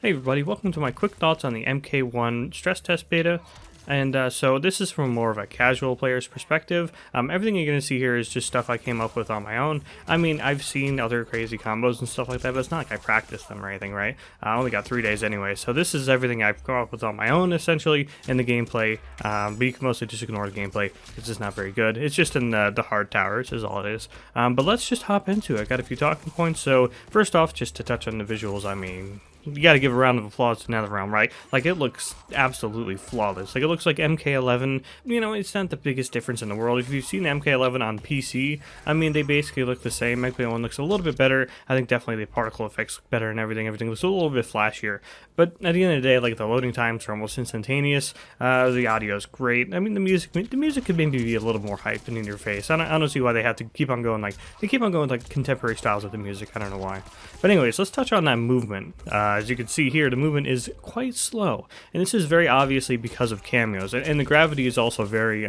Hey everybody, welcome to my quick thoughts on the MK1 stress test beta. And so this is from more of a casual player's perspective. Everything you're going to see here is just stuff I came up with on my own. I mean, I've seen other crazy combos and stuff like that, but it's not like I practiced them or anything, right? I only got 3 days anyway, so this is everything I've come up with on my own, essentially, in the gameplay. But you can mostly just ignore the gameplay. It's just not very good. It's just in the hard towers is all it is. But let's just hop into it. I got a few talking points. So first off, just to touch on the visuals, I mean, you gotta give a round of applause to NetherRealm, right? Like, it looks absolutely flawless. Like, it looks like MK11. You know, it's not the biggest difference in the world. If you've seen MK11 on PC, I mean, they basically look the same. MK1 looks a little bit better. I think definitely the particle effects look better and everything. Everything looks a little bit flashier. But at the end of the day, like, the loading times are almost instantaneous. The audio is great. I mean, the music could maybe be a little more hyped and in your face. I don't see why they have to keep on going, like, they keep on going, like, contemporary styles with the music. I don't know why. But anyways, let's touch on that movement. As you can see here, the movement is quite slow, and this is very obviously because of cameos, and the gravity is also very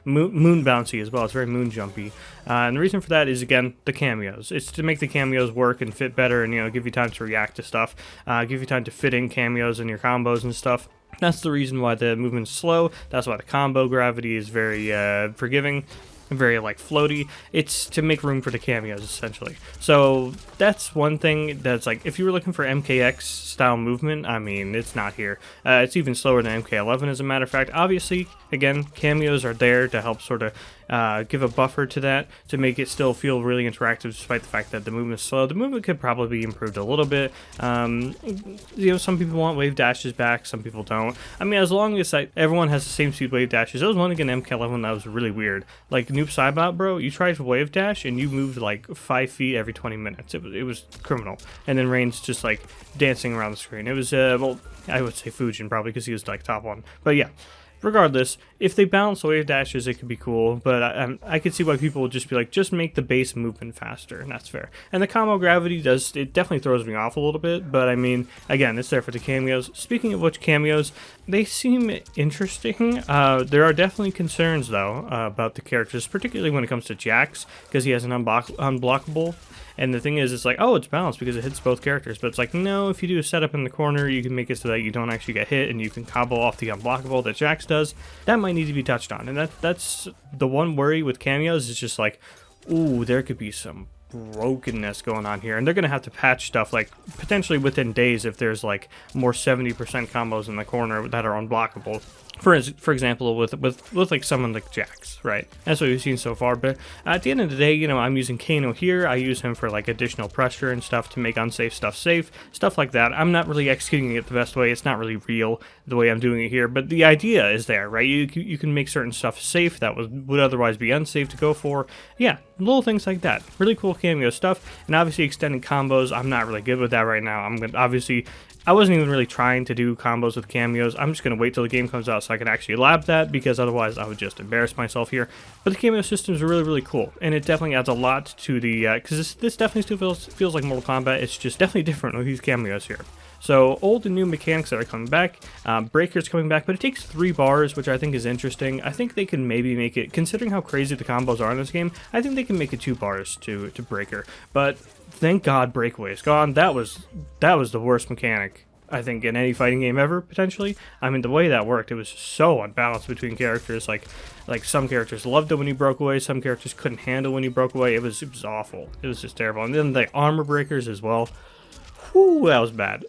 moon bouncy as well. It's very moon jumpy, and the reason for that is, again, the cameos. It's to make the cameos work and fit better, and, you know, give you time to react to stuff, give you time to fit in cameos in your combos and stuff. That's the reason why the movement's slow. That's why the combo gravity is very forgiving, very like floaty. It's to make room for the cameos, essentially. So that's one thing that's like, if you were looking for MKX style movement, I mean, it's not here. It's even slower than MK11, as a matter of fact. Obviously, again, cameos are there to help sort of give a buffer to that, to make it still feel really interactive, despite the fact that the movement's slow. The movement could probably be improved a little bit. You know, some people want wave dashes back, some people don't. I mean, as long as everyone has the same speed wave dashes. There was one again in MK11 that was really weird. Like, Noob Saibot, bro, you tried to wave dash and you moved like 5 feet every 20 minutes. It was criminal. And then Rain's just like dancing around the screen. It was, well, I would say Fujin probably, because he was like top one. But yeah. Regardless, if they balance the wave dashes, it could be cool, but I could see why people would just be like, just make the base movement faster, and that's fair. And the combo gravity it definitely throws me off a little bit, but I mean, again, it's there for the cameos. Speaking of which, cameos, they seem interesting. There are definitely concerns, though, about the characters, particularly when it comes to Jax, because he has an unblockable. And the thing is, it's like, oh, it's balanced because it hits both characters. But it's like, no, if you do a setup in the corner, you can make it so that you don't actually get hit and you can combo off the unblockable that Jax does. That might need to be touched on. And that's the one worry with cameos, is just like, ooh, there could be some brokenness going on here. And they're going to have to patch stuff, like, potentially within days if there's, like, more 70% combos in the corner that are unblockable. For example, with like someone like Jax, right? That's what we've seen so far. But at the end of the day, you know, I'm using Kano here. I use him for like additional pressure and stuff to make unsafe stuff safe, stuff like that. I'm not really executing it the best way. It's not really real the way I'm doing it here, but the idea is there, right? You can make certain stuff safe that would otherwise be unsafe to go for. Yeah, little things like that. Really cool cameo stuff, and obviously extending combos. I'm not really good with that right now. I wasn't even really trying to do combos with cameos. I'm just going to wait till the game comes out so I can actually lab that, because otherwise I would just embarrass myself here. But the cameo systems are really, really cool, and it definitely adds a lot to the, because this definitely still feels like Mortal Kombat. It's just definitely different with these cameos here. So, old and new mechanics that are coming back. Breaker's coming back, but it takes 3 bars, which I think is interesting. I think they can maybe make it, considering how crazy the combos are in this game, I think they can make it 2 bars to Breaker. But thank God Breakaway is gone. That was the worst mechanic, I think, in any fighting game ever, potentially. I mean, the way that worked, it was so unbalanced between characters. Like some characters loved it when you broke away, some characters couldn't handle when you broke away. It was awful. It was just terrible. And then the armor breakers as well. Whew, that was bad.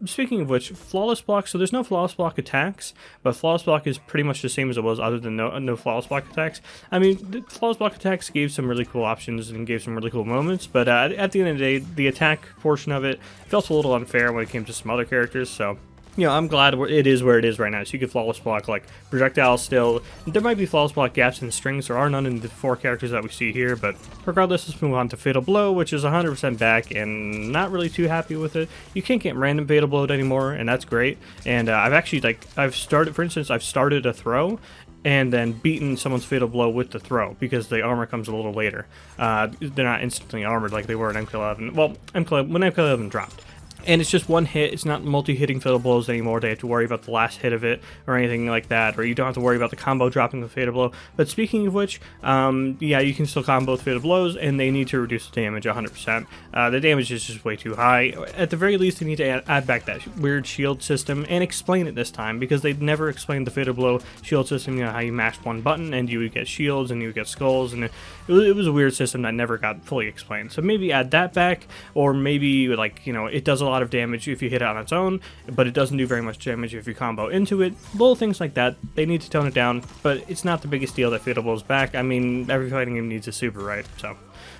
Speaking of which, flawless block. So there's no flawless block attacks, but flawless block is pretty much the same as it was, other than no flawless block attacks. I mean, the flawless block attacks gave some really cool options and gave some really cool moments, but at the end of the day, the attack portion of it felt a little unfair when it came to some other characters. So, you know, I'm glad it is where it is right now. So you can flawless block like projectiles still. There might be flawless block gaps in strings. There are none in the 4 characters that we see here, but regardless, let's move on to Fatal Blow, which is 100% back, and not really too happy with it. You can't get random Fatal Blow anymore, and that's great. And I've started a throw and then beaten someone's Fatal Blow with the throw, because the armor comes a little later. They're not instantly armored like they were in MK11. Well, when MK11 dropped. And it's just one hit. It's not multi-hitting fatal blows anymore. They have to worry about the last hit of it or anything like that, or you don't have to worry about the combo dropping the fatal blow. But speaking of which, yeah, you can still combo with fatal blows, and they need to reduce the damage 100%. The damage is just way too high. At the very least, they need to add back that weird shield system and explain it this time, because they've never explained the fatal blow shield system. You know, how you mashed one button and you would get shields and you would get skulls, and it was a weird system that never got fully explained. So maybe add that back, or maybe, like, you know, it does a lot of damage if you hit it on its own, but it doesn't do very much damage if you combo into it. Little things like that. They need to tone it down, but it's not the biggest deal that fatal blow's back. I mean, every fighting game needs a super, right? So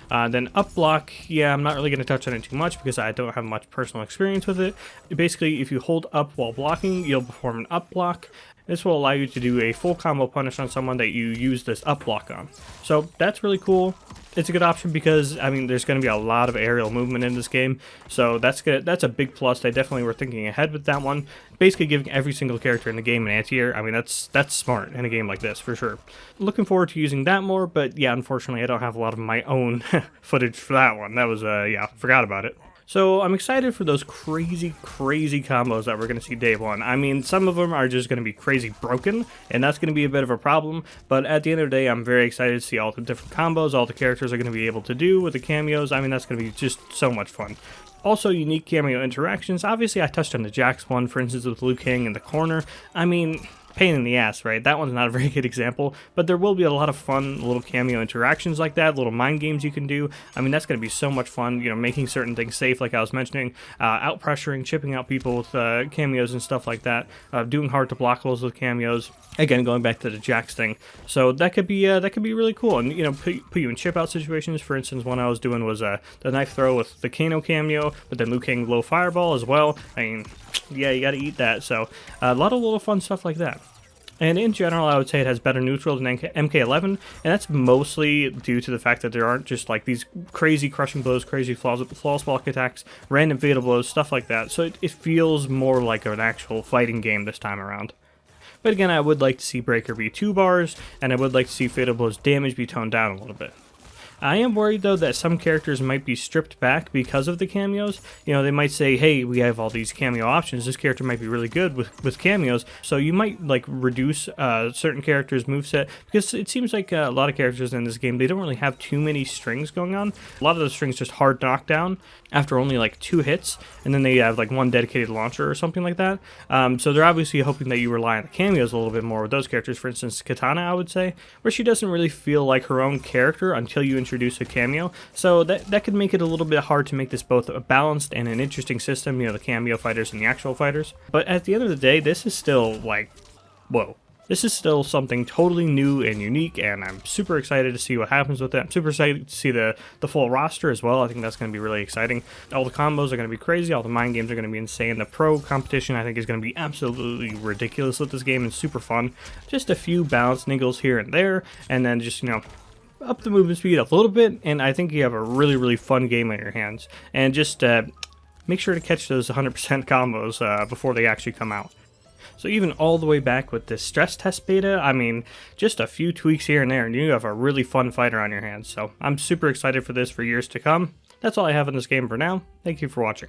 then up block, yeah, I'm not really going to touch on it too much because I don't have much personal experience with it. Basically, if you hold up while blocking, you'll perform an up block. This will allow you to do a full combo punish on someone that you use this up block on. So that's really cool. It's a good option because, I mean, there's going to be a lot of aerial movement in this game, so that's good. That's a big plus. They definitely were thinking ahead with that one. Basically giving every single character in the game an anti-air. I mean, that's smart in a game like this, for sure. Looking forward to using that more, but yeah, unfortunately, I don't have a lot of my own footage for that one. That was, yeah, forgot about it. So I'm excited for those crazy combos that we're going to see day one. I mean, some of them are just going to be crazy broken, and that's going to be a bit of a problem, but at the end of the day, I'm very excited to see all the different combos all the characters are going to be able to do with the cameos. I mean, that's going to be just so much fun. Also, unique cameo interactions. Obviously, I touched on the Jax one, for instance, with Liu Kang in the corner. I mean, pain in the ass, right? That one's not a very good example, but there will be a lot of fun little cameo interactions like that, little mind games you can do. I mean, that's going to be so much fun, you know, making certain things safe, like I was mentioning, out pressuring, chipping out people with cameos and stuff like that, doing hard to blockables with cameos. Again, going back to the Jax thing, so that could be really cool, and you know, put you in chip out situations. For instance, one I was doing was the knife throw with the Kano cameo, but then Liu Kang low fireball as well. I mean, yeah, you got to eat that. So a lot of little fun stuff like that. And in general, I would say it has better neutral than MK1, and that's mostly due to the fact that there aren't just like these crazy crushing blows, crazy flawless block attacks, random fatal blows, stuff like that. So it feels more like an actual fighting game this time around. But again, I would like to see Breaker be 2 bars, and I would like to see fatal blow's damage be toned down a little bit. I am worried, though, that some characters might be stripped back because of the cameos. You know, they might say, hey, we have all these cameo options. This character might be really good with cameos. So you might, like, reduce certain characters' moveset. Because it seems like a lot of characters in this game, they don't really have too many strings going on. A lot of those strings just hard knockdown after only, like, 2 hits. And then they have, like, 1 dedicated launcher or something like that. So they're obviously hoping that you rely on the cameos a little bit more with those characters. For instance, Katana, I would say, where she doesn't really feel like her own character until you introduce a cameo, so that could make it a little bit hard to make this both a balanced and an interesting system, you know, the cameo fighters and the actual fighters. But at the end of the day, this is still like, whoa. This is still something totally new and unique, and I'm super excited to see what happens with it. I'm super excited to see the full roster as well. I think that's going to be really exciting. All the combos are going to be crazy. All the mind games are going to be insane. The pro competition, I think, is going to be absolutely ridiculous with this game and super fun. Just a few balance niggles here and there, and then just, you know, up the movement speed a little bit, and I think you have a really fun game on your hands. And just make sure to catch those 100% combos before they actually come out. So even all the way back with this stress test beta, I mean, just a few tweaks here and there, and you have a really fun fighter on your hands. So I'm super excited for this for years to come. That's all I have in this game for now. Thank you for watching.